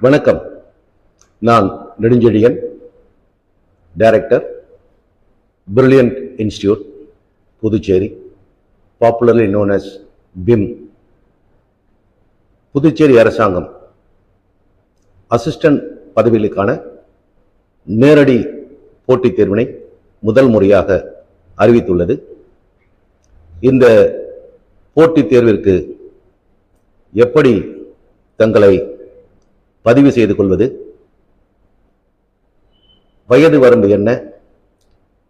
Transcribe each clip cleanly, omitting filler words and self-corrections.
வணக்கம். நான் Nedunchezhiyan, director, brilliant institute, Puducherry, popularly known as BIM. Puducherry அரசாங்கம் அசிஸ்டன்ட் பதவிகளுக்கான நேரடி போட்டித் தேர்வினை முதல் முறையாக அறிவித்துள்ளது. இந்த போட்டித் தேர்விற்கு எப்படி தங்களை பதிவு செய்து கொள்வது, வயது வரம்பு என்ன,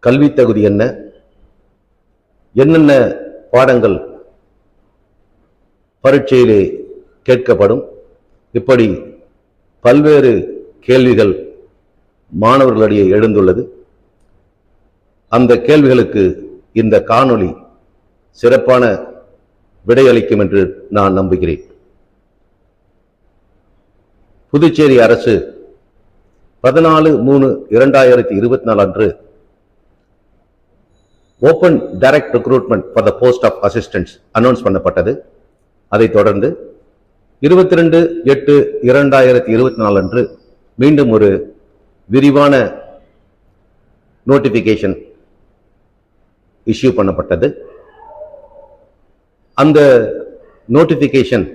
கல்வி தகுதி என்ன, என்னென்ன பாடங்கள் பரீட்சையிலே கேட்கப்படும், இப்படி பல்வேறு கேள்விகள் மாணவர்களிடையே எழுந்துள்ளது. அந்த கேள்விகளுக்கு இந்த காணொளி சிறப்பான விடையளிக்கும் என்று நான் நம்புகிறேன். புதுச்சேரி அரசு 14/3/2024 அன்று open direct recruitment for the post of assistants announce பண்ணப்பட்டது. அதைத் தொடர்ந்து 22/8/2024 அன்று மீண்டும் ஒரு விரிவான நோட்டிபிகேஷன் இஷ்யூ பண்ணப்பட்டது. அந்த நோட்டிபிகேஷன்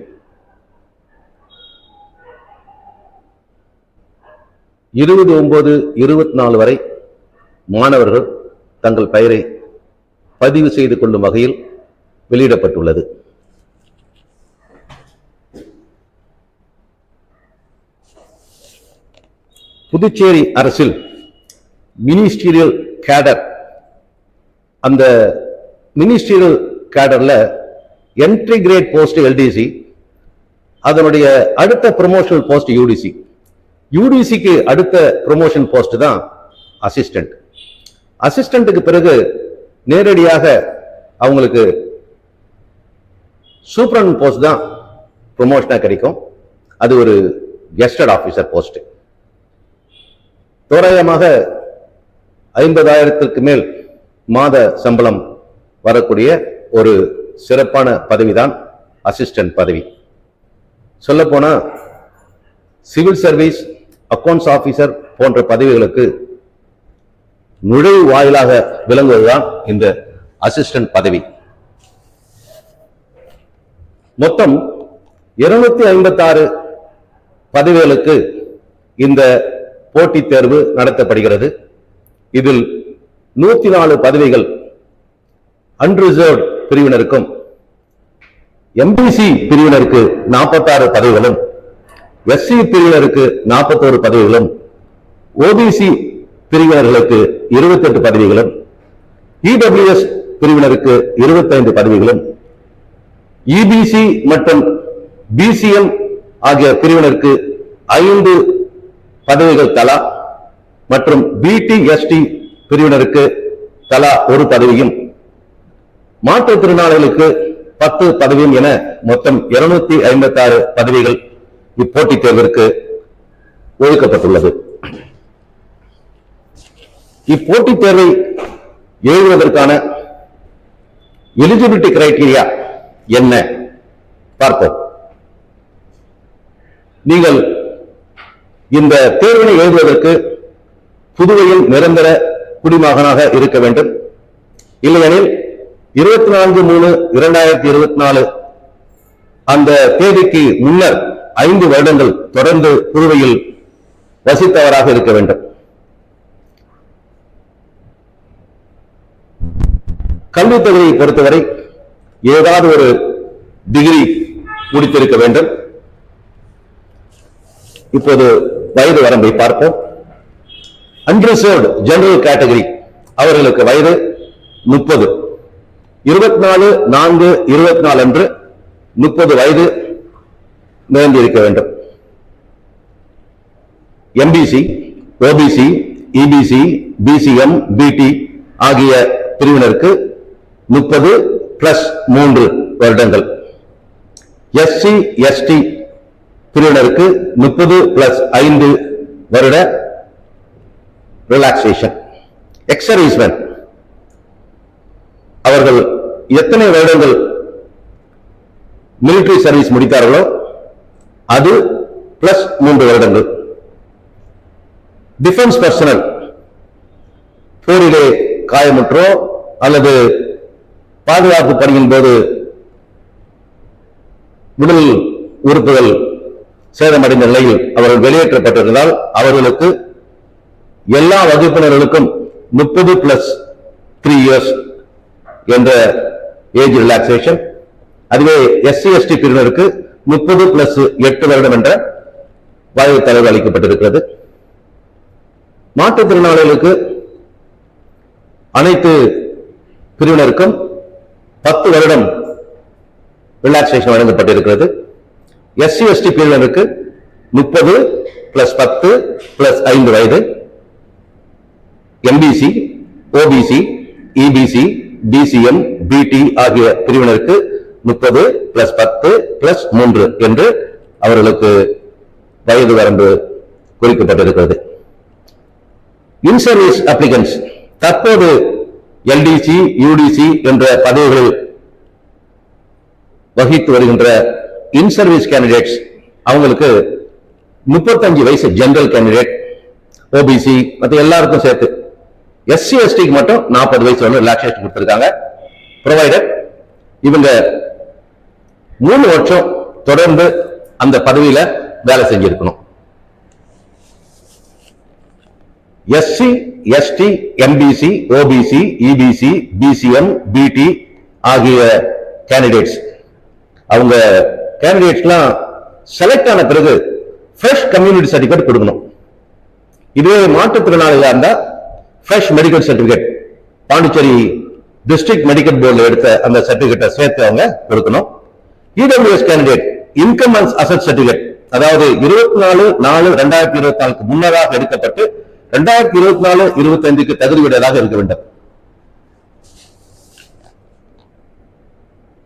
20/9/24 வரை மாணவர்கள் தங்கள் பெயரை பதிவு செய்து கொள்ளும் வகையில் வெளியிடப்பட்டுள்ளது. புதுச்சேரி அரசில் மினிஸ்டீரியல் கேடர், அந்த மினிஸ்டீரியல் கேடர்ல என்ட்ரி கிரேட் போஸ்ட் LDC, அதனுடைய அடுத்த ப்ரமோஷனல் போஸ்ட் UDC. யூடிசிக்கு அடுத்த ப்ரமோஷன் போஸ்ட் தான் அசிஸ்டன்ட். அசிஸ்டன்ட்டுக்கு பிறகு நேரடியாக அவங்களுக்கு சூப்பரண்ட் போஸ்ட் தான் ப்ரமோஷனா கிடைக்கும். அது ஒரு கெஸ்டட் ஆபீசர் போஸ்ட். தோராயமாக 50,000க்கு மேல் மாத சம்பளம் வரக்கூடிய ஒரு சிறப்பான பதவிதான் அசிஸ்டன்ட் பதவி. சொல்ல போனா சிவில் சர்வீஸ், அக்கவுண்ட்ஸ் ஆபீசர் போன்ற பதவிகளுக்கு நுழைவு வாயிலாக விளங்குவதுதான் இந்த அசிஸ்டன்ட் பதவி. மொத்தம் 256 பதவிகளுக்கு இந்த போட்டித் தேர்வு நடத்தப்படுகிறது. இதில் 104 பதவிகள் அன்ரிசர்வ்ட் பிரிவினருக்கும், MBC பிரிவினருக்கு 46 பதவிகளும், SC பிரிவினருக்கு 41 பதவிகளும், OBC பிரிவினர்களுக்கு 28 பதவிகளும், EWS பிரிவினருக்கு 25 பதவிகளும், EBC மற்றும் BCM ஆகிய பிரிவினருக்கு 5 பதவிகள் தலா மற்றும் BT/ST பிரிவினருக்கு தலா 1 பதவியும், மாற்றுத்திறனாளிகளுக்கு 10 பதவியும் என மொத்தம் 256 பதவிகள் இப்போட்டித் தேர்விற்கு ஒதுக்கப்பட்டுள்ளது. இப்போட்டித் தேர்வை எழுதுவதற்கான எலிஜிபிலிட்டி கிரைட்டீரியா என்ன பார்ப்போம். நீங்கள் இந்த தேர்வினை எழுதுவதற்கு புதுவையில் நிரந்தர குடிமகனாக இருக்க வேண்டும். இல்லையெனில் 24/3/2024 அந்த தேதிக்கு முன்னர் 5 வருடங்கள் தொடர்ந்து புதுவையில் வசித்தவராக இருக்க வேண்டும். கல்வி தகுதியை பொறுத்தவரை ஏதாவது ஒரு டிகிரி முடித்திருக்க வேண்டும். இப்போது வயது வரம்பை பார்ப்போம். அன்ரிசர்வ்ட் ஜெனரல் கேட்டகரி அவர்களுக்கு வயது 30. 24/4/24 அன்று 30 வயது நிரம்பியிருக்க வேண்டும். MBC, OBC, EBC, BCM, BT ஆகிய பிரிவினருக்கு 30 + 3 வருடங்கள். SC, ST பிரிவினருக்கு 30 + 5 வருட ரிலாக்சேஷன். எக்ஸ்-சர்வீஸ்மேன் அவர்கள் எத்தனை வருடங்கள் மிலிட்டரி சர்வீஸ் முடித்தார்களோ அது பிளஸ் 3 வருடங்கள். டிஃபென்ஸ் பர்சனல் போரிலே காயமுற்றோ அல்லது பாதுகாப்பு பணியின் போது உடல் உறுப்புகள் சேதமடைந்த நிலையில் அவர்கள் வெளியேற்றப்பட்டிருந்தால் அவர்களுக்கு எல்லா வகுப்பினர்களுக்கும் 30+3 years என்ற ஏஜ் ரிலாக்சேஷன். அதுவே SC/ST பிரிவினருக்கு 30+8 வருடம் என்ற வயது தளர்வு அளிக்கப்பட்டிருக்கிறது. மாற்றுத்திறனாளிகளுக்கு அனைத்து பிரிவினருக்கும் 10 வருடம் ரிலாக்சேஷன் வழங்கப்பட்டிருக்கிறது. SC/ST பிரிவினருக்கு 30+10+5 வயது. MBC, OBC, EBC, DCM, BT ஆகிய பிரிவினருக்கு 30+10+3 என்று அவர்களுக்கு வயது வரம்பு குறிக்கப்பட்டிருக்கிறது. இன்சர்வீஸ் அப்ளிகன்ஸ் தற்போது LDC, UDC என்ற பதவிகளில் வகித்து வருகின்ற இன்சர்வீஸ் கேண்டிடேட்ஸ் அவங்களுக்கு 35 வயசு ஜெனரல் கேண்டிடேட், OBC மற்ற எல்லாருக்கும் சேர்த்து. SC/ST மட்டும் 40 வயசு வந்து ரிலாக்சேஷன் கொடுத்திருக்காங்க. ப்ரொவைடட் இவங்க 3 வருஷம் தொடர்ந்து அந்த பதவியில வேலை செஞ்சிருக்கணும். SC, ST, MBC, OBC, EBC, DCM, BT ஆகிய கேண்டிடேட்ஸ் அவங்க கேண்டிடேட்ஸ்லாம் செலக்ட் ஆன பிறகு ஃப்ரெஷ் கம்யூனிட்டி சர்டிபிகேட் கொடுக்கணும். இதுவே மாற்றுத்திறனாளிகளா இருந்தா fresh medical certificate Pondicherry district medical போர்டில் எடுத்த அந்த சர்டிபிகேட்டை சேர்த்து அவங்க கொடுக்கணும். EWS candidate income and asset certificate, அதாவது 24/4/2024 முன்னதாக எடுக்கப்பட்டு 2024-25 தகுதியுடையதாக இருக்க வேண்டும்.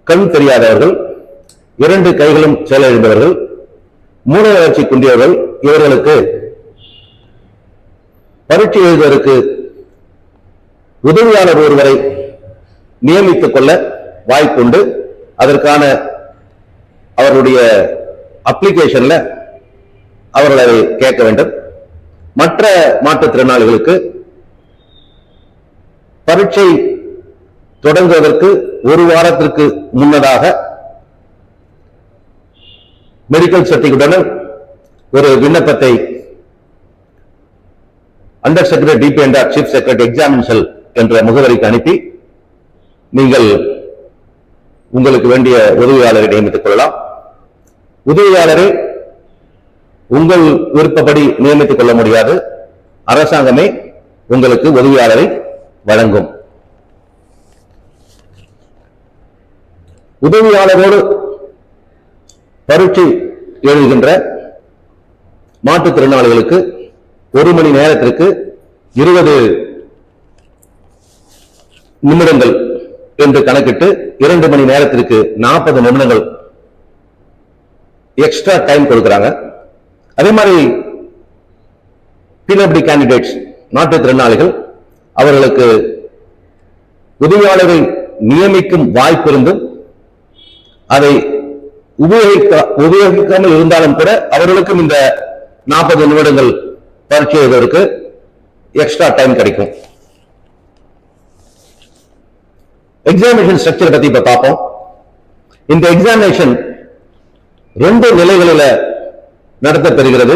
கண் தெரியாதவர்கள், 2 கைகளும் செயலிழந்தவர்கள், மூளை வளர்ச்சி குன்றியவர்கள் இவர்களுக்கு பரீட்சை எழுதுவதற்கு உதவியாளர் ஒருவரை நியமித்துக் கொள்ள வாய்ப்புண்டு. அதற்கான அவருடைய அப்ளிகேஷன்ல அவர்களை கேட்க வேண்டும். மற்ற மாற்றுத்திறனாளிகளுக்கு பரீட்சை தொடங்குவதற்கு 1 வாரத்திற்கு முன்னதாக மெடிக்கல் சர்டிபிகேட்டுடன் ஒரு விண்ணப்பத்தை under secretary DP and chief secretary examination என்ற முகவரிக்கு அனுப்பி நீங்கள் உங்களுக்கு வேண்டிய உதவியாளரை நியமித்துக் கொள்ளலாம். உதவியாளரை உங்கள் விருப்பப்படி நியமித்துக் கொள்ள முடியாது. அரசாங்கமே உங்களுக்கு உதவியாளரை வழங்கும். உதவியாளரோடு பரீட்சை எழுதுகின்ற மாற்றுத்திறனாளிகளுக்கு 1 மணி நேரத்திற்கு 20 நிமிடங்கள் என்று கணக்கிட்டு 2 மணி நேரத்திற்கு 40 நிமிடங்கள் எக்ஸ்ட்ரா டைம் கொடுக்கிறாங்க. அதே மாதிரி PWD கேண்டிடேட்ஸ் மாற்றுத்திறனாளிகள் அவர்களுக்கு உதவியாளரை நியமிக்கும் வாய்ப்பு இருந்தும் அதை உபயோகிக்காமல் இருந்தாலும் கூட அவர்களுக்கும் இந்த 40 நிமிடங்கள் பரீட்சை எழுதுவதற்கு எக்ஸ்ட்ரா டைம் கிடைக்கும். எக்ஸாமினேஷன் ஸ்ட்ரக்சர் பத்தி இப்ப பார்ப்போம். இந்த எக்ஸாமினேஷன் 2 நிலைகளில் நடத்தப்பெறுகிறது,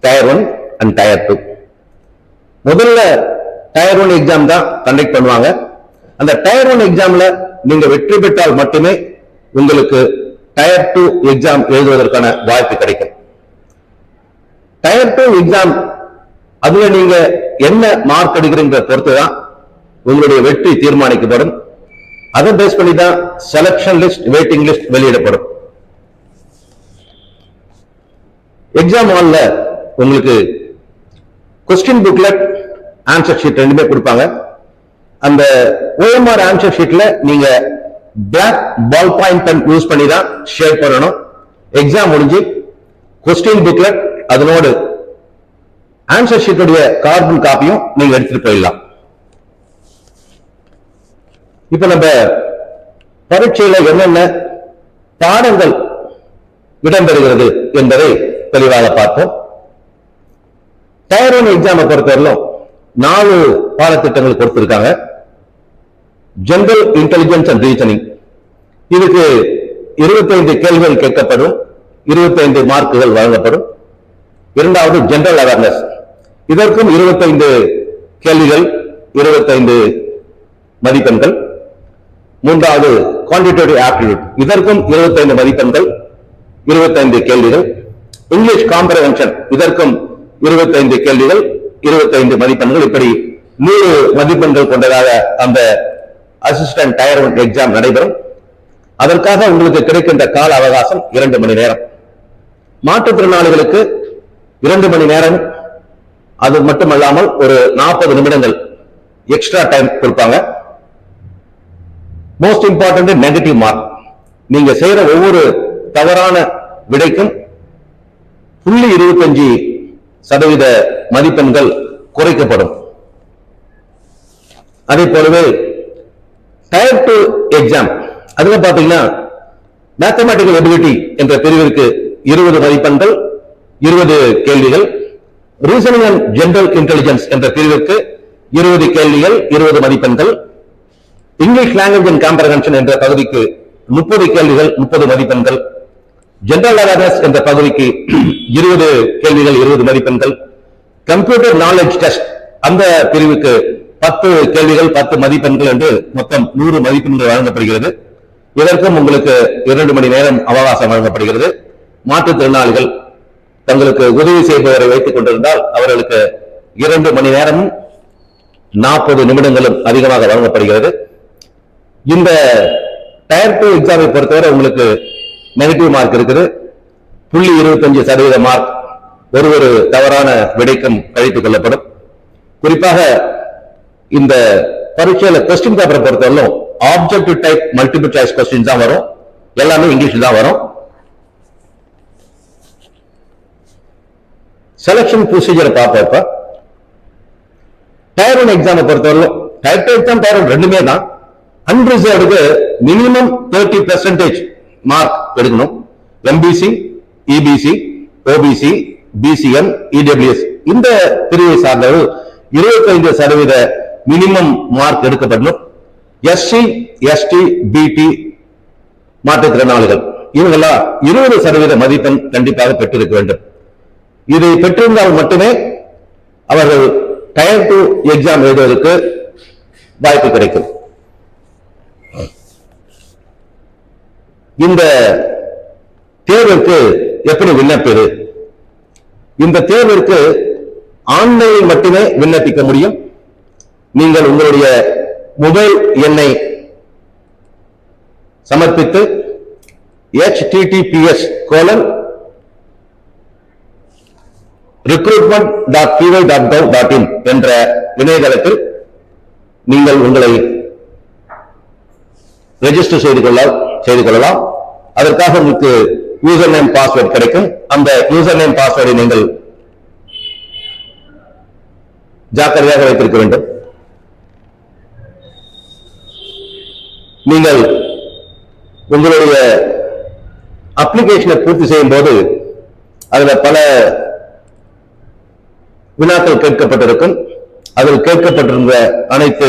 டயர் 1 அண்ட் டயர் 2. முதல்ல டயர் 1 எக்ஸாம் தான் கண்டக்ட் பண்ணுவாங்க. அந்த டயர் 1 எக்ஸாம்ல நீங்க வெற்றி பெற்றால் மட்டுமே உங்களுக்கு டயர் 2 எக்ஸாம் எழுதுவதற்கான வாய்ப்பு கிடைக்கும். டயர் 2 எக்ஸாம் அதுல நீங்க என்ன மார்க் எடுக்கிறீங்க பொறுத்துதான் உங்களுடைய வெற்றி தீர்மானிக்கப்படும். அதை பேஸ் பண்ணி தான் செலக்ஷன் லிஸ்ட், வெயிட்டிங் லிஸ்ட் வெளியிடப்படும். எக்ஸாம் ஹால்ல உங்களுக்கு கொஸ்டின் புக்லெட், ஆன்சர் ஷீட் ரெண்டுமே கொடுப்பாங்க. அந்த OMR ஆன்சர் ஷீட்ல நீங்க black ball point pen use பண்ணி தான் ஷேர் பண்ணணும். எக்ஸாம் முடிஞ்சு கொஸ்டின் புக்லெட் அதனோடு ஆன்சர் ஷீட்டுடைய கார்பன் காப்பியும் நீங்க எடுத்துட்டு போயிடலாம். இப்ப நம்ம பரீட்சையில என்னென்ன பாடங்கள் இடம்பெறுகிறது என்பதை தெளிவாக பார்த்தோம். டயர் 1 எக்ஸாமை பொறுத்தவரையிலும் 4 பாடத்திட்டங்கள் கொடுத்திருக்காங்க. ஜெனரல் இன்டெலிஜென்ஸ் அண்ட் ரீசனிங், இதுக்கு 25 கேள்விகள் கேட்கப்படும், 25 மார்க்குகள் வழங்கப்படும். இரண்டாவது ஜெனரல் அவேர்னஸ், இதற்கும் 25 கேள்விகள், 25 மதிப்பெண்கள். மூன்றாவது குவான்டிடேட்டிவ் ஆப்டிடியூட், இதற்கும் 25 மதிப்பெண்கள், 25 கேள்விகள். இங்கிலீஷ் காம்ப்ரஹென்ஷன், இதற்கும் 25 கேள்விகள், 25 மதிப்பெண்கள். இப்படி 100 மதிப்பெண்கள் கொண்டதாக அந்த அசிஸ்டன்ட் டயர் 1 எக்ஸாம் நடைபெறும். அதற்காக உங்களுக்கு கிடைக்கின்ற கால அவகாசம் 2 மணி நேரம். மாற்றுத்திறனாளிகளுக்கு 2 மணி நேரம், அது மட்டுமல்லாமல் ஒரு 40 நிமிடங்கள் எக்ஸ்ட்ரா டைம் கொடுப்பாங்க. மோஸ்ட் இம்பார்ட்டன்ட் நெகட்டிவ் மார்க், நீங்க செய்யற ஒவ்வொரு தவறான விடைக்கும் 0.25% மதிப்பெண்கள் குறைக்கப்படும். அதே போலவே டயர் 2 எக்ஸாம், அதுல பாத்தீங்கன்னா மேத்தமேட்டிக்கல் எபிலிட்டி என்ற பிரிவிற்கு 20 மதிப்பெண்கள், 20 கேள்விகள். ரீசனிங் அண்ட் ஜெனரல் இன்டெலிஜென்ஸ் என்ற பிரிவிற்கு 20 கேள்விகள், 20 மதிப்பெண்கள். இங்கிலீஷ் லாங்குவேஜ் அண்ட் காம்ப்ரஹென்ஷன் என்ற பகுதிக்கு 30 கேள்விகள், 30 மதிப்பெண்கள். ஜெனரல் அவேர்னஸ் என்ற பகுதிக்கு 20 கேள்விகள், 20 மதிப்பெண்கள். கம்ப்யூட்டர் நாலேஜ் டெஸ்ட் அந்த பிரிவுக்கு 10 கேள்விகள், 10 மதிப்பெண்கள் என்று மொத்தம் 100 மதிப்பெண்கள் வழங்கப்படுகிறது. இதற்கும் உங்களுக்கு 2 மணி நேரம் அவகாசம் வழங்கப்படுகிறது. மாற்றுத்திறனாளிகள் தங்களுக்கு உதவி செய்பவரை வைத்துக் கொண்டிருந்தால் அவர்களுக்கு 2 மணி நேரமும் 40 நிமிடங்களும் அதிகமாக வழங்கப்படுகிறது. இந்த டயர் 2 எக்ஸாமை பொறுத்தவரை உங்களுக்கு நெகட்டிவ் மார்க் இருக்குது. 0.25% மார்க் ஒரு தவறான விடைக்கும் கழித்துக் கொள்ளப்படும். குறிப்பாக இந்த பரீட்சையில கொஸ்டின் பேப்பரை பொறுத்தவரைக்கும் objective type multiple choice question தான் வரும், எல்லாமே இங்கிலீஷ் தான் வரும். செலக்ஷன் ப்ரொசீஜர் பார்ப்ப டயர் 1 எக்ஸாமை பொறுத்தவரைக்கும் டயர் 2 எக்ஸாம், டயர் 1 ரெண்டுமே தான். அன்ரிசர்வ்டுக்கு மினிமம் 30% மார்க் எடுக்கணும். MBC, EBC, OBC, BCM, EWS இந்த பிரிவை சார்ந்தவர்கள் 25% மினிமம் மார்க் எடுக்கப்படணும். எஸ்சி, எஸ்டி, பிடி மாற்றுத்திறனாளிகள் இவங்கெல்லாம் 20% மதிப்பெண் கண்டிப்பாக பெற்றிருக்க வேண்டும். இதை பெற்றிருந்தால் மட்டுமே அவர்கள் டயர் 2 எக்ஸாம் எழுதுவதற்கு வாய்ப்பு கிடைக்கும். இந்த தேர்வுக்கு எப்படி விண்ணப்பிப்பது? இந்த தேர்விற்கு ஆன்லைனில் மட்டுமே விண்ணப்பிக்க முடியும். நீங்கள் உங்களுடைய மொபைல் எண்ணை சமர்ப்பித்து https://recruitment.py.gov.in என்ற இணையதளத்தில் நீங்கள் உங்களை ரெஜிஸ்டர் செய்து கொள்ளலாம். அதற்காக உங்களுக்கு யூசர் நேம் பாஸ்வேர்ட் கிடைக்கும். அந்த யூசர் நேம் பாஸ்வேர்டை நீங்கள் ஜாக்கிரதையாக வைத்திருக்க வேண்டும். நீங்கள் உங்களுடைய அப்ளிகேஷனை பூர்த்தி செய்யும் போது அதுல பல வினாக்கள் கேட்கப்பட்டிருக்கும். அதில் கேட்கப்பட்டிருந்த அனைத்து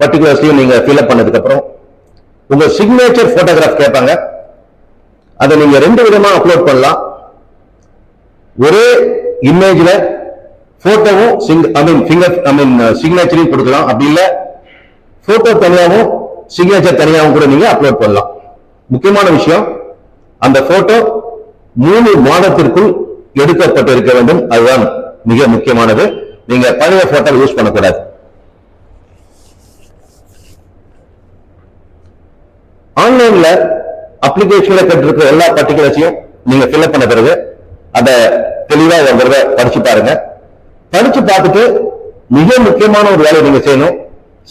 பர்டிகுலர்ஸையும் நீங்க ஃபில்அப் பண்ணதுக்கு அப்புறம் உங்க சிக்னேச்சர் போட்டோகிராஃப் கேட்பாங்க. அதை நீங்க 2 விதமா அப்லோட் பண்ணலாம். ஒரே இமேஜ்ல போட்டோவும் சிக்னேச்சரையும் கொடுக்கலாம். அப்படி இல்ல போட்டோ தனியாகவும் சிக்னேச்சர் தனியாகவும் கூட நீங்க அப்லோட் பண்ணலாம். முக்கியமான விஷயம், அந்த போட்டோ 3 மாதத்திற்குள் எடுக்கப்பட்டிருக்க வேண்டும். அதுதான் மிக முக்கியமானது. நீங்க பழைய போட்டோ யூஸ் பண்ணக்கூடாது. ஆன்லைன்ல அப்ளிகேஷன்ல கேட்டிருக்கிற எல்லா பர்டிகுலர்ஸையும் நீங்க ஃபில்அப் பண்ண பிறகு அதை தெளிவா ஒரு தடவை படிச்சு பாருங்க. படிச்சு பார்த்துட்டு மிக முக்கியமான ஒரு வேலையை நீங்க செய்யணும்.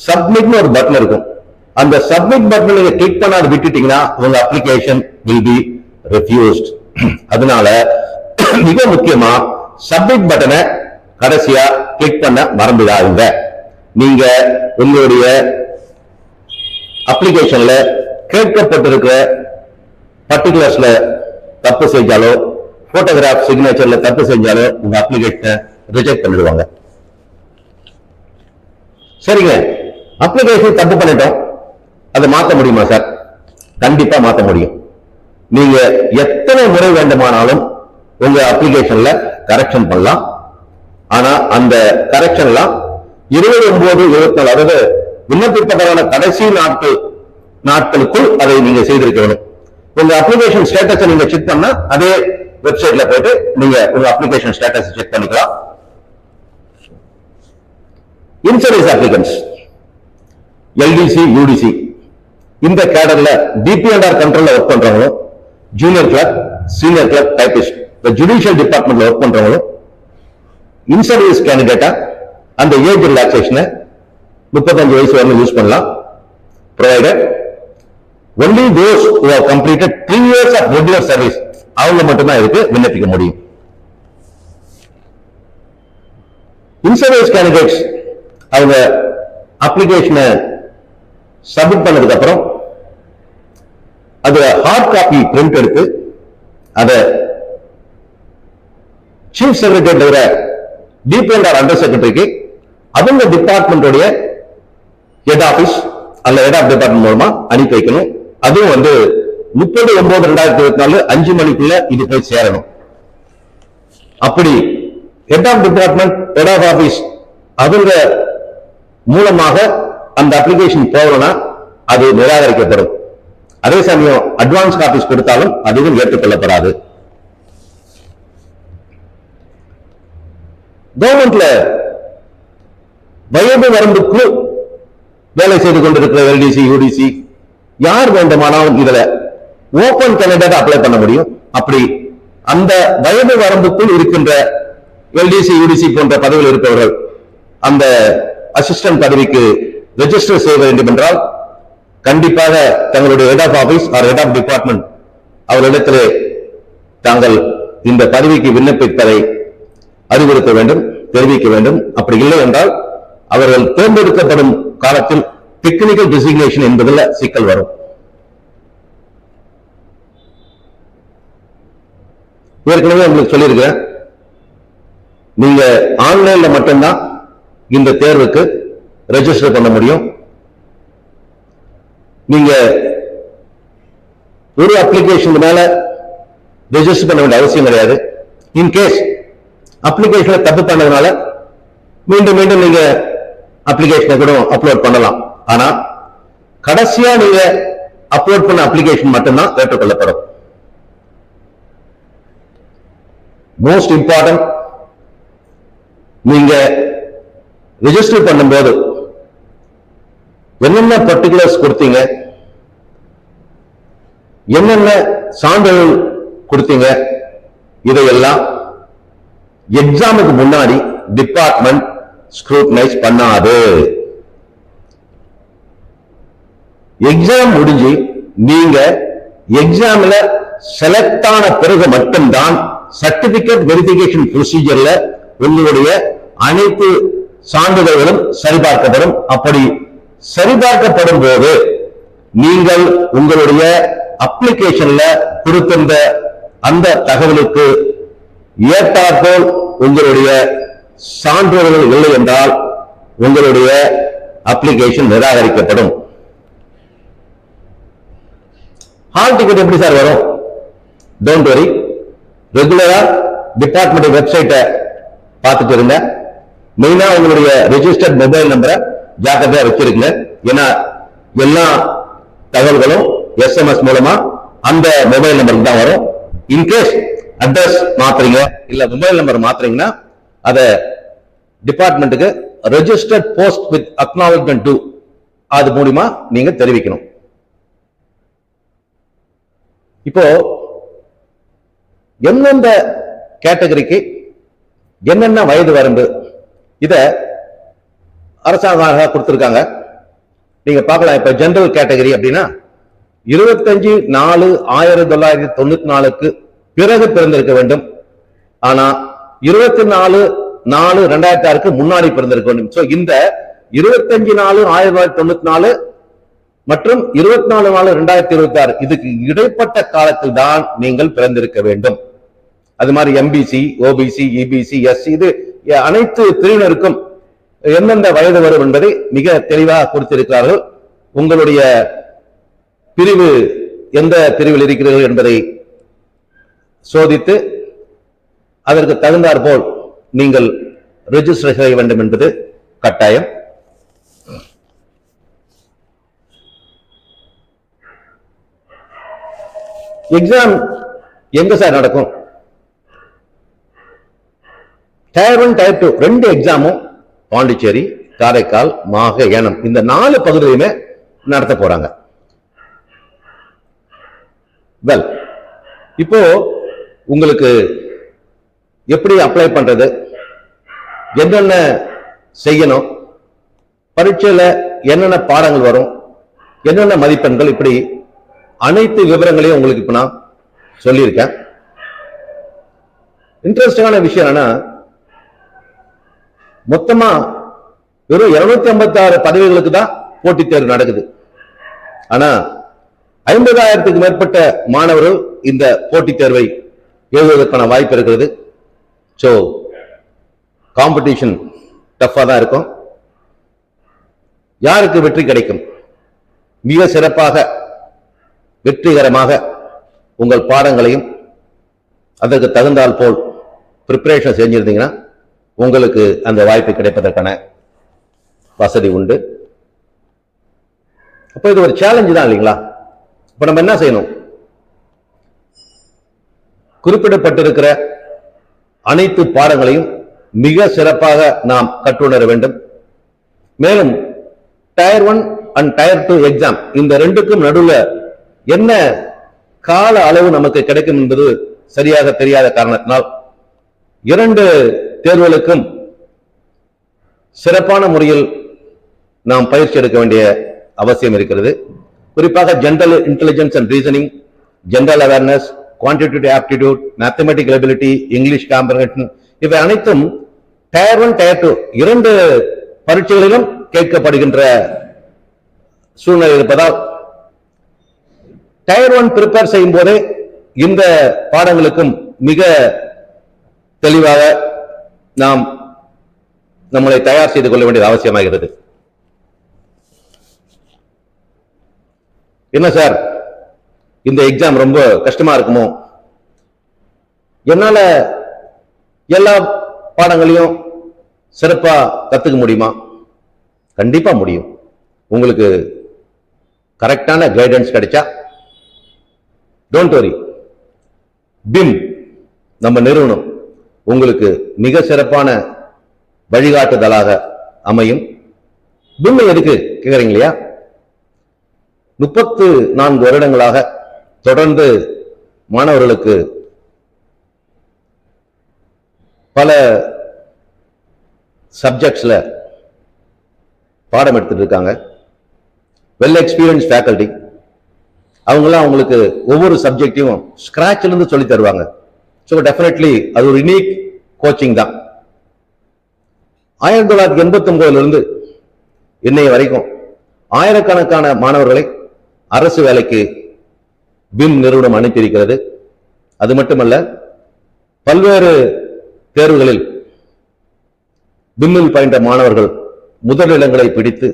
சப்மிட்னு ஒரு பட்டன் இருக்கும். அந்த சப்மிட் பட்டன் நீங்க கிளிக் பண்ணாது விட்டுட்டீங்கன்னா உங்க அப்ளிகேஷன் வில் பி ரெஃப்யூஸ்ட். அதனால மிக முக்கியமா சப்மிட் பட்டனை கடைசியா கிளிக் பண்ண மறந்துடாதீங்க. நீங்க உங்களுடைய அப்ளிகேஷன்ல கேட்கப்பட்டிருக்கிற பர்டிகுலர்ஸ்ல தப்பு செஞ்சாலோ போட்டோகிராஃப் சிக்னேச்சர்ல தப்பு செஞ்சாலும் உங்க அப்ளிகேஷனை ரிஜெக்ட் பண்ணிடுவாங்க. சரிங்க, அப்ளிகேஷன் தப்பு பண்ணிட்டோம், அதை மாற்ற முடியுமா சார்? கண்டிப்பா மாற்ற முடியும். நீங்க எத்தனை முறை வேண்டுமானாலும் உங்க அப்ளிகேஷன்ல கரெக்ஷன் பண்ணலாம். ஆனா அந்த கரெக்ஷன்லாம் 29-24, அதாவது விண்ணப்பிப்பதற்கான கடைசி நாட்களுக்குள் அதை நீங்க செய்திருக்க வேணும். உங்க அப்ளிகேஷன் ஸ்டேட்டஸ் நீங்க செக் பண்ணா அதே வெப்சைட்ல போயிட்டு நீங்க உங்க அப்ளிகேஷன் ஸ்டேட்டஸ் செக் பண்ணிக்கலாம். இன்சூரன்ஸ் அப்ளிகன்ஸ் எல்டிசி யூடிசி இந்த கேடர்ல டிபிஎன்ஆர் கண்ட்ரோல்ல ஒர்க் பண்றவங்களும், junior clerk, senior clerk, typist, judicial டிபார்ட்மெண்ட்ல ஒர்க் பண்றவங்களும் இன்சர்வீஸ் கேண்டிடேட்டா அந்த ஏஜ் ரிலாக்சேஷனை 35 வயசு வரைக்கும் யூஸ் பண்ணலாம். provided only those who have completed 3 years of regular service அவங்க மட்டும்தான் இதுக்கு விண்ணப்பிக்க முடியும். இன்சர்வீஸ் கேண்டிடேட்ஸ் அவங்க அப்ளிகேஷனை சப்மிட் பண்ணதுக்கு அப்புறம் அது ஹார்ட் காப்பி பிரிண்ட் எடுத்து அதை சீஃப் செக்ரட்டரி தவிர டிபிஎன்ஆர் அண்டர் செக்ரட்டரிக்கு அவங்க டிபார்ட்மெண்டோடைய ஹெட் ஆபீஸ் அல்ல ஹெட் ஆஃப் டிபார்ட்மெண்ட் மூலமா அனுப்பி வைக்கணும். அதுவும் 30/9/2024 5 மணிக்குள்ள இது போய் சேரணும். அப்படி head of department, head of office அவங்க மூலமாக அந்த அப்ளிகேஷன் போகலன்னா அது நிராகரிக்கப்படும். அதே சமயம் அட்வான்ஸ் காப்பீஸ் கொடுத்தாலும் அதுவும் ஏற்றுக்கொள்ளப்படாது. கவர்மெண்ட்ல வயது வரம்புக்கு வேலை செய்து கொண்டிருக்கிற எல்டிசி யூடிசி யார் வேண்டுமானாலும் இதுல ஓபன் கேண்டிடேட் அப்ளை பண்ண முடியும். அப்படி அந்த வயது வரம்புக்குள் இருக்கின்ற எல்டிசி யூடிசி போன்ற பதவியில் இருப்பவர்கள் அந்த அசிஸ்டன்ட் பதவிக்கு ரெஜிஸ்டர் செய்ய வேண்டும் என்றால் கண்டிப்பாக தங்களுடைய head of office or head of department அவரிடத்திலே தாங்கள் இந்த பதவிக்கு விண்ணப்பிப்பதை அறிவுறுத்த வேண்டும், தெரிவிக்க வேண்டும். அப்படி இல்லை என்றால் அவர்கள் தேர்ந்தெடுக்கப்படும் காலத்தில் டெக்னிக்கல் டெசிக்னேஷன் என்பதில் சிக்கல் வரும். ஏற்கனவே உங்களுக்கு சொல்லியிருக்கிறேன், நீங்க ஆன்லைன்ல மட்டும்தான் இந்த தேர்வுக்கு ரெஜிஸ்டர் பண்ண முடியும். நீங்க ஒரு அப்ளிகேஷன் மேல ரெஜிஸ்டர் பண்ண வேண்டிய அவசியம் கிடையாது. இன்கேஸ் அப்ளிகேஷனை தப்பு பண்ணதுனால மீண்டும் மீண்டும் நீங்க அப்ளிகேஷனை கூட அப்லோட் பண்ணலாம். ஆனா கடைசியா நீங்க அப்லோட் பண்ண அப்ளிகேஷன் மட்டும்தான் ஏற்றுக்கொள்ளப்படும். மோஸ்ட் இம்பார்ட்டன்ட், நீங்க ரெஜிஸ்டர் பண்ணும்போது என்னென்ன பர்டிகுலர்ஸ் கொடுத்தீங்க, என்னென்ன சான்றிதழ் கொடுத்தீங்க, இதையெல்லாம் எக்ஸாமுக்கு முன்னாடி டிபார்ட்மெண்ட் ஸ்க்ரூட்டனைஸ் பண்ணாது. எக்ஸாம் முடிஞ்சு நீங்க எக்ஸாம்ல செலக்ட் ஆன பிறகு மட்டும்தான் சர்டிபிகேட் வெரிஃபிகேஷன் ப்ரொசீஜர்ல உங்களுடைய அனைத்து சான்றிதழ்களும் சரிபார்க்கப்படும். அப்படி சரிபார்க்கப்படும் போது நீங்கள் உங்களுடைய அப்ளிகேஷன்ல கொடுத்திருந்த அந்த தகவலுக்கு ஏற்றாற்போல் உங்களுடைய சான்றிதழ்கள் இல்லை என்றால் உங்களுடைய அப்ளிகேஷன் நிராகரிக்கப்படும். ஹால் டிக்கெட் எப்படி சார் வரும்? டோன்ட் வரி, ரெகுலரா டிபார்ட்மெண்ட் வெப்சைட்டை பார்த்துட்டு இருங்க. மெயினா உங்களுடைய ரெஜிஸ்டர்ட் மொபைல் நம்பரை ஜாக்கிரதையா வச்சிருக்கீங்க. ஏன்னா எல்லா தகவல்களும் SMS மூலமா அந்த மொபைல் நம்பருக்கு தான் வரும். இன்கேஸ் அட்ரஸ் மாத்துறீங்க இல்ல மொபைல் நம்பர் மாத்துறீங்கன்னா அத டிபார்ட்மெண்ட்டுக்கு registered post with acknowledgement to அது மூலமா நீங்க தெரிவிக்கணும். இப்போ எந்தெந்த கேட்டகரிக்கு என்னென்ன வயது வரம்பு இத அரசாங்கம் கொடுத்திருக்காங்க, நீங்க பார்க்கலாம். இப்ப ஜெனரல் கேட்டகரி அப்படின்னா 25/4/1994 பிறகு பிறந்திருக்க வேண்டும். ஆனா 24/4/2006 முன்னாடி பிறந்திருக்க வேண்டும். சோ இந்த 25/4/1994 மற்றும் 24/4/2026 இதுக்கு இடைப்பட்ட காலத்தில் தான் நீங்கள் பிறந்திருக்க வேண்டும். அது மாதிரி எம்பிசி, ஓபிசி, இபிசி, எஸ்சி, இது அனைத்து பிரிவினருக்கும் எந்தெந்த வயது வரும் என்பதை மிக தெளிவாக கொடுத்திருக்கிறார்கள். உங்களுடைய பிரிவு எந்த பிரிவில் இருக்கிறீர்கள் என்பதை சோதித்து அதற்கு தகுந்தாற் போல் நீங்கள் ரெஜிஸ்டர் செய்ய வேண்டும் என்பது கட்டாயம். எக்ஸாம் எங்க சார் நடக்கும்? டயர் 1, டயர் 2 ரெண்டு எக்ஸாமும் பாண்டிச்சேரி, காரைக்கால், மாக, ஏனம் இந்த 4 பகுதியிலுமே நடத்த போறாங்க. வெல், இப்போ உங்களுக்கு எப்படி அப்ளை பண்றது, என்னென்ன செய்யணும், பரீட்சையில என்னென்ன பாடங்கள் வரும், என்னென்ன மதிப்பெண்கள், இப்படி அனைத்து விவரங்களையும் உங்களுக்கு இப்ப நான் சொல்லியிருக்கேன். இன்ட்ரெஸ்டிங்கான விஷயம் என்னன்னா, மொத்தமா வெறும் 256 பதவிகளுக்கு தான் போட்டித் தேர்வு நடக்குது. ஆனா 50,000க்கு மேற்பட்ட மாணவர்கள் இந்த போட்டித் தேர்வை எழுதுவதற்கான வாய்ப்பு இருக்கிறது. சோ காம்படிஷன் டஃபா தான் இருக்கும். யாருக்கு வெற்றி கிடைக்கும்? மிக சிறப்பாக வெற்றிகரமாக உங்கள் பாடங்களையும் அதற்கு தகுந்தால் போல் பிரிப்பரேஷன் செஞ்சிருந்தீங்கன்னா உங்களுக்கு அந்த வாய்ப்பு கிடைப்பதற்கான வசதி உண்டு. அப்ப இது ஒரு சேலஞ்சு தான் இல்லைங்களா? இப்ப நம்ம என்ன செய்யணும்? குறிப்பிடப்பட்டிருக்கிற அனைத்து பாடங்களையும் மிக சிறப்பாக நாம் கற்றுணர வேண்டும். மேலும் டயர் 1 அண்ட் டயர் 2 எக்ஸாம் இந்த ரெண்டுக்கும் நடுவில் என்ன கால அளவு நமக்கு கிடைக்கும் என்பது சரியாக தெரியாத காரணத்தினால் 2 தேர்வுகளுக்கும் சிறப்பான முறையில் நாம் பயிற்சி எடுக்க வேண்டிய அவசியம் இருக்கிறது. குறிப்பாக general intelligence and reasoning, general awareness, quantitative aptitude, mathematical ability, English comprehension, இவை அனைத்தும் டயர் 1, டயர் 2 2 பரீட்சைகளிலும் கேட்கப்படுகின்ற சூழ்நிலை இருப்பதால் டயர் 1 பிரிப்பேர் செய்யும் போதே இந்த பாடங்களுக்கும் மிக தெளிவாக நாம் நம்மளை தயார் செய்து கொள்ள வேண்டியது அவசியமாகிறது. என்ன சார், இந்த எக்ஸாம் ரொம்ப கஷ்டமா இருக்குமோ? என்னால எல்லா பாடங்களையும் சிறப்பா கத்துக்க முடியுமா? கண்டிப்பா முடியும். உங்களுக்கு கரெக்டான கைடன்ஸ் கிடைச்சா. டோன்ட் வரி, பிம் நம்ம நிறுவனம் உங்களுக்கு மிக சிறப்பான வழிகாட்டுதலாக அமையும். பிம் எதுக்கு கேக்குறீங்க இல்லையா? 34 வருடங்களாக தொடர்ந்து மாணவர்களுக்கு பல சப்ஜெக்ட்ஸ்ல பாடம் எடுத்துட்டு இருக்காங்க. Well experience faculty. அவங்களாம் அவங்களுக்கு ஒவ்வொரு சப்ஜெக்டையும் ஸ்கிராச்ல இருந்து சொல்லி தருவாங்க. ஸோ டெஃபினெட்லி அது ஒரு யூனிக் கோச்சிங் தான். 1989 இருந்து இன்னைய வரைக்கும் ஆயிரக்கணக்கான மாணவர்களை அரசு வேலைக்கு பிம் நிறுவனம் அனுப்பியிருக்கிறது. அது மட்டுமல்ல, பல்வேறு தேர்வுகளில் பிம்மில் பயின்ற மாணவர்கள் முதலிடங்களை பிடித்து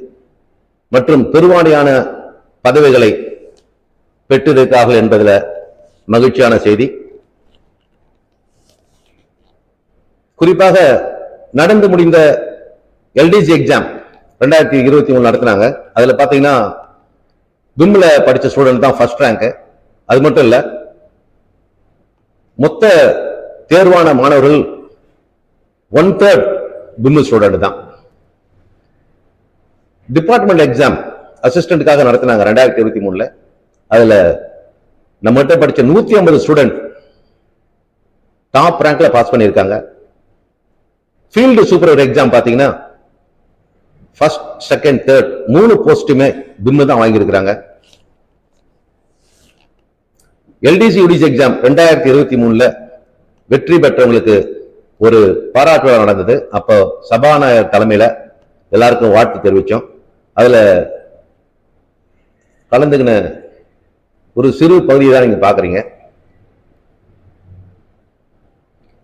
மற்றும் பெருவாரியான பதவிகளை பெற்றிருக்கிறார்கள் என்பதில் மகிழ்ச்சியான செய்தி. குறிப்பாக நடந்து முடிந்த எல்டிசி எக்ஸாம் 2023 நடத்தினாங்க. அதுல பாத்தீங்கன்னா பிம்ல படிச்ச ஸ்டூடெண்ட் தான் ஃபர்ஸ்ட் ரேங்க். அது மட்டும் இல்ல, மொத்த தேர்வான மாணவர்கள் 1/3 பிம் ஸ்டூடெண்ட் தான். டிபார்ட்மெண்ட் எக்ஸாம் அசிஸ்டன்ட்காக நடத்தினாங்க 2023. அதுல நம்மகிட்ட படிச்ச 150 ஸ்டூடெண்ட் டாப் ரேங்க்ல பாஸ் பண்ணியிருக்காங்க. ஃபீல்டு சூப்பர்வைசர் எக்ஸாம் பாத்தீங்கன்னா ஃபர்ஸ்ட், செகண்ட், தேர்ட் 3 போஸ்டுமே பிம் தான் வாங்கியிருக்கிறாங்க. எல்டிசி யூடிசி எக்ஸாம் 2023 வெற்றி பெற்றவங்களுக்கு ஒரு பாராட்டு விழா நடந்தது. அப்போ சபாநாயகர் தலைமையில எல்லாருக்கும் வாழ்த்து தெரிவிச்சோம். அதுல கலந்துக்கின ஒரு சிறு பகுதியை தான் நீங்க பாக்குறீங்க.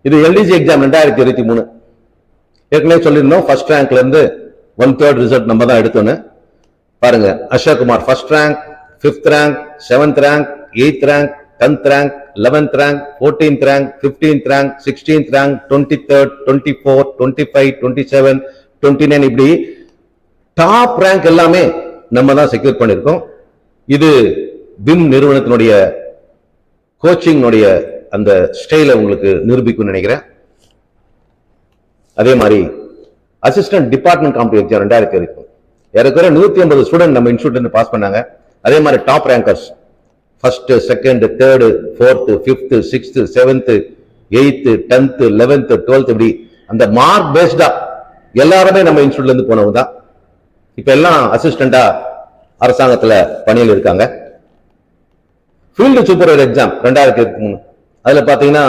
இது எல்டிசி எக்ஸாம் 2023. ஏற்கனவே சொல்லியிருந்தோம் ஃபர்ஸ்ட் ரேங்க்ல இருந்து 1/3 ரிசல்ட் நம்ம தான் எடுத்தோன்னு. பாருங்க, Ashokkumar first rank, 5th rank, 7th rank, 8th rank, 10th rank, 11th rank, 14th rank, 15th rank, 16th rank, 23rd, 24, 25, 27, 29 இப்படி டாப் ரேங்க் எல்லாமே நம்ம தான் செக்யூர் பண்ணிருக்கோம். இது பிம் நிறுவனத்தினுடைய கோச்சிங் அந்த ஸ்டைல உங்களுக்கு நிரூபிக்கும் நினைக்கிறேன். அதே மாதிரி அசிஸ்டன்ட் டிபார்ட்மெண்ட் காம்படிட்டிவ் எக்ஸாம் 2020 ஏறக்குறைய 150 ஸ்டூடெண்ட் நம்ம இன்ஸ்டியூட்ல பாஸ் பண்ணாங்க. அதே மாதிரி top rankers first, second, third, fourth, fifth, sixth, 7th, 8th, 10th, 11th, 12th இப்படி அந்த மார்க் பேஸ்டா எல்லாருமே நம்ம இன்ஸ்டியூட்ல இருந்து போனவங்க தான். இப்ப எல்லாம் அசிஸ்டண்டா அரசாங்கத்துல பணியில் இருக்காங்க. ஃபீல்டு சூப்பர்வைசர் எக்ஸாம் 2023 அதுல பாத்தீங்கன்னா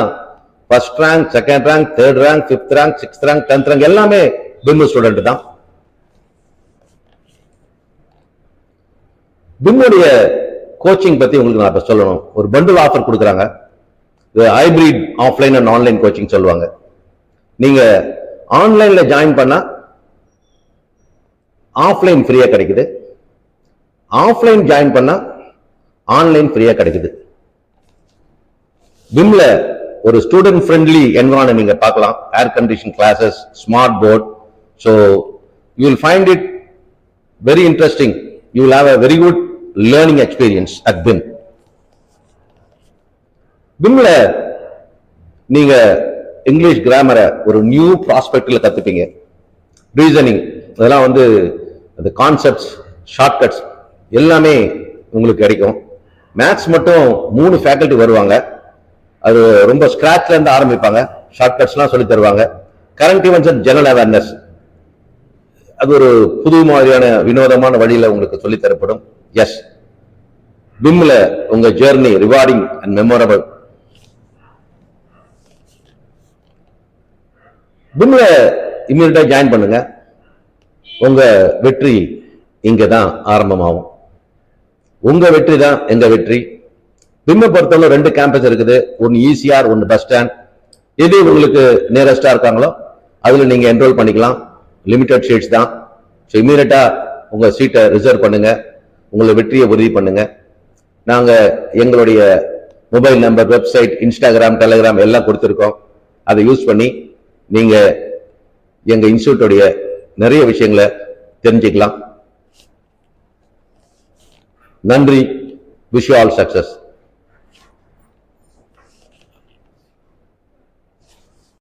first rank, second rank, third rank, 5th rank, 6th rank, 10th rank எல்லாமே பிம் ஸ்டூடெண்ட் தான். பிம்முடைய கோச்சிங் பத்தி உங்களுக்கு நான் இப்ப சொல்லணும். ஒரு பண்டில் ஆஃபர் கொடுக்குறாங்க. Hybrid offline and online coaching சொல்லுவாங்க. நீங்க ஆன்லைன்ல ஜாயின் பண்ணா ஆஃப்லைன் ஃப்ரீயா கிடைக்குது, ஆஃப்லைன் ஜாயின் பண்ணா ஆன்லைன் ஃப்ரீயா கிடைக்குது. பிம்ல ஒரு ஸ்டூடெண்ட் ஃப்ரெண்ட்லி என்விரான்மென்ட் நீங்க பார்க்கலாம். Air condition classes, smart board. So you will find it very interesting. You will have a very good learning experience at BIM. பிம்ல நீங்க இங்கிலீஷ் கிராமரை ஒரு நியூ ப்ராஸ்பெக்ட்ல கத்துப்பீங்க. ரீசனிங் அதெல்லாம் அந்த கான்செப்ட்ஸ், ஷார்ட்கட்ஸ் எல்லாமே உங்களுக்கு கிடைக்கும். மேத்ஸ் மட்டும் 3 ஃபேக்கல்டி வருவாங்க. அது ரொம்ப ஸ்கிராச்ல இருந்து ஆரம்பிப்பாங்க. ஷார்ட்கட்ஸ்லாம் சொல்லி தருவாங்க. Current events and general awareness அது ஒரு புது மாதிரியான வினோதமான வழியில உங்களுக்கு சொல்லி தரப்படும். எஸ், பிம்ல உங்க ஜெர்னி ரிவார்டிங் அண்ட் மெமரபிள். பிம்ல இம்மிடியா ஜாயின் பண்ணுங்க. உங்க வெற்றி இங்கதான் ஆரம்பமாகும். உங்க வெற்றி தான் எங்க வெற்றி. பிம்மை பொறுத்தவரை 2 கேம்பஸ் இருக்குது. ஒன்னு ECR, ஒன்னு பஸ் ஸ்டாண்ட். எது உங்களுக்கு நியரஸ்டா இருக்காங்களோ அதுல நீங்க என்ரோல் பண்ணிக்கலாம். லிமிடெட் சீட்ஸ் தான். இமீடியட்டா உங்க சீட்டை ரிசர்வ் பண்ணுங்க. உங்களை வெற்றியை உறுதி பண்ணுங்க. நாங்க எங்களுடைய mobile number, website, Instagram, Telegram எல்லாம் கொடுத்திருக்கோம். அதை யூஸ் பண்ணி நீங்க எங்க இன்ஸ்டியூட்டோடைய நிறைய விஷயங்களை தெரிஞ்சுக்கலாம். நன்றி. Wish you all success.